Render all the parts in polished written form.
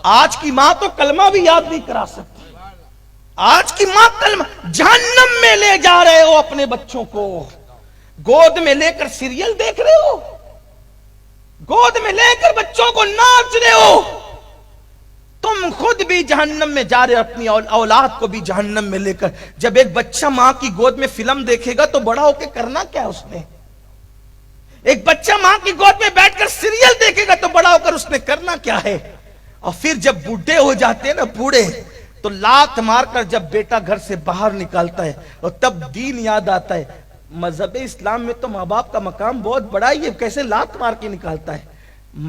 آج کی ماں تو کلمہ بھی یاد نہیں کرا سکتی. آج کی ماں کلمہ. جہنم میں لے جا رہے ہو اپنے بچوں کو, گود میں لے کر سیریل دیکھ رہے ہو, گود میں لے کر بچوں کو ناچ رہے ہو. تم خود بھی جہنم میں جا رہے ہو, اپنی اولاد کو بھی جہنم میں لے کر. جب ایک بچہ ماں کی گود میں فلم دیکھے گا تو بڑا ہو کے کرنا کیا اس نے؟ ایک بچہ ماں کی گود میں بیٹھ کر سیریل دیکھے گا تو بڑا ہو کر اس نے کرنا کیا ہے؟ اور پھر جب بوڑھے ہو جاتے ہیں نا, بوڑھے, تو لات مار کر جب بیٹا گھر سے باہر نکالتا ہے اور تب دین یاد آتا ہے. مذہب اسلام میں تو ماں باپ کا مقام بہت بڑا ہے, یہ کیسے لات مار کے نکالتا ہے؟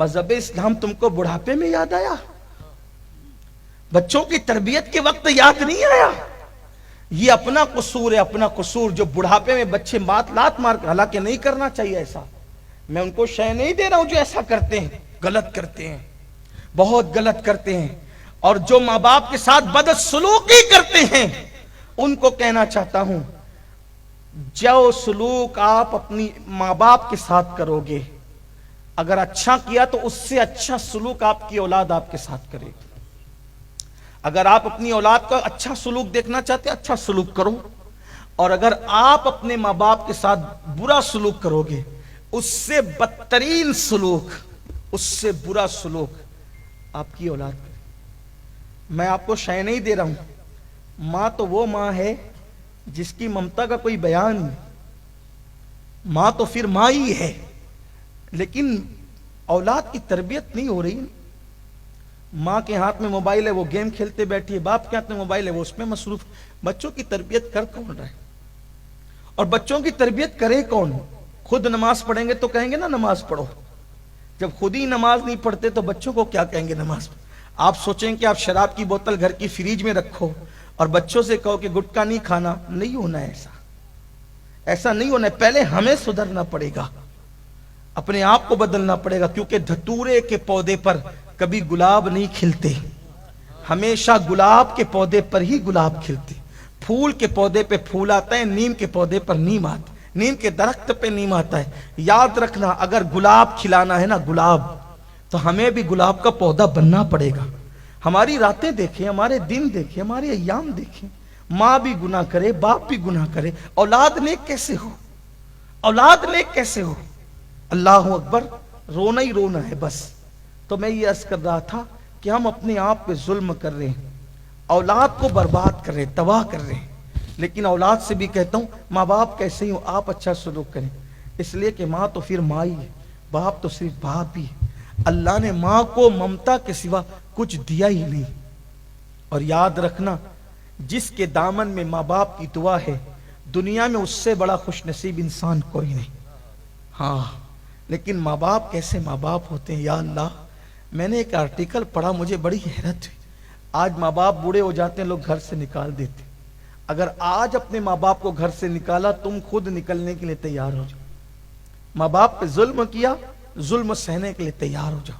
مذہب اسلام تم کو بڑھاپے میں یاد آیا, بچوں کی تربیت کے وقت یاد نہیں آیا. یہ اپنا قصور ہے, اپنا قصور, جو بڑھاپے میں بچے لات مار کر. حالانکہ نہیں کرنا چاہیے ایسا, میں ان کو شے نہیں دے رہا ہوں جو ایسا کرتے ہیں, غلط کرتے ہیں, بہت غلط کرتے ہیں. اور جو ماں باپ کے ساتھ بدسلوکی کرتے ہیں ان کو کہنا چاہتا ہوں, جو سلوک آپ اپنی ماں باپ کے ساتھ کرو گے, اگر اچھا کیا تو اس سے اچھا سلوک آپ کی اولاد آپ کے ساتھ کرے گی. اگر آپ اپنی اولاد کا اچھا سلوک دیکھنا چاہتے ہیں, اچھا سلوک کرو. اور اگر آپ اپنے ماں باپ کے ساتھ برا سلوک کرو گے, اس سے بدترین سلوک, اس سے برا سلوک آپ کی اولاد کرے. میں آپ کو شے نہیں دے رہا ہوں, ماں تو وہ ماں ہے جس کی ممتا کا کوئی بیان نہیں, ماں تو پھر ماں ہی ہے. لیکن اولاد کی تربیت نہیں ہو رہی. ماں کے ہاتھ میں موبائل ہے, وہ گیم کھیلتے بیٹھی ہے, باپ کے ہاتھ میں موبائل ہے, وہ اس میں مصروف. بچوں کی تربیت کر کون رہا ہے؟ اور بچوں کی تربیت کرے کون؟ خود نماز پڑھیں گے تو کہیں گے نا نماز پڑھو, جب خود ہی نماز نہیں پڑھتے تو بچوں کو کیا کہیں گے نماز پڑھو. آپ سوچیں کہ آپ شراب کی بوتل گھر کی فریج میں رکھو اور بچوں سے کہو کہ گٹکا نہیں کھانا, نہیں ہونا ہے ایسا, ایسا نہیں ہونا ہے. پہلے ہمیں سدھرنا پڑے گا, اپنے آپ کو بدلنا پڑے گا, کیونکہ دھتورے کے پودے پر کبھی گلاب نہیں کھلتے, ہمیشہ گلاب کے پودے پر ہی گلاب کھلتے. پھول کے پودے پہ پھول آتا ہے, نیم کے پودے پر نیم آتا ہے, نیم کے درخت پہ نیم آتا ہے. یاد رکھنا, اگر گلاب کھلانا ہے نا گلاب, تو ہمیں بھی گلاب کا پودا بننا پڑے گا. ہماری راتیں دیکھیں, ہمارے دن دیکھیں, ہمارے ایام دیکھیں. ماں بھی گناہ کرے, باپ بھی گناہ کرے, اولاد نیک کیسے ہو؟ اولاد نیک کیسے ہو؟ اللہ اکبر, رونا ہی رونا ہے بس. تو میں یہ عرض کر رہا تھا کہ ہم اپنے آپ پہ ظلم کر رہے ہیں, اولاد کو برباد کر رہے ہیں, تباہ کر رہے ہیں. لیکن اولاد سے بھی کہتا ہوں, ماں باپ کیسے ہی ہو, آپ اچھا سلوک کریں, اس لیے کہ ماں تو پھر ماں ہی ہے, باپ تو صرف باپ ہی ہے. اللہ نے ماں کو ممتا کے سوا کچھ دیا ہی نہیں. اور یاد رکھنا, جس کے دامن میں ماں باپ کی دعا ہے, دنیا میں اس سے بڑا خوش نصیب انسان کوئی نہیں. ہاں, لیکن ماں باپ کیسے ماں باپ ہوتے ہیں. یا اللہ, میں نے ایک آرٹیکل پڑھا, مجھے بڑی حیرت ہوئی. آج ماں باپ بوڑھے ہو جاتے ہیں, لوگ گھر سے نکال دیتے. اگر آج اپنے ماں باپ کو گھر سے نکالا, تم خود نکلنے کے لیے تیار ہو جاؤ. ماں باپ پہ ظلم کیا, ظلم سہنے کے لیے تیار ہو جاؤ.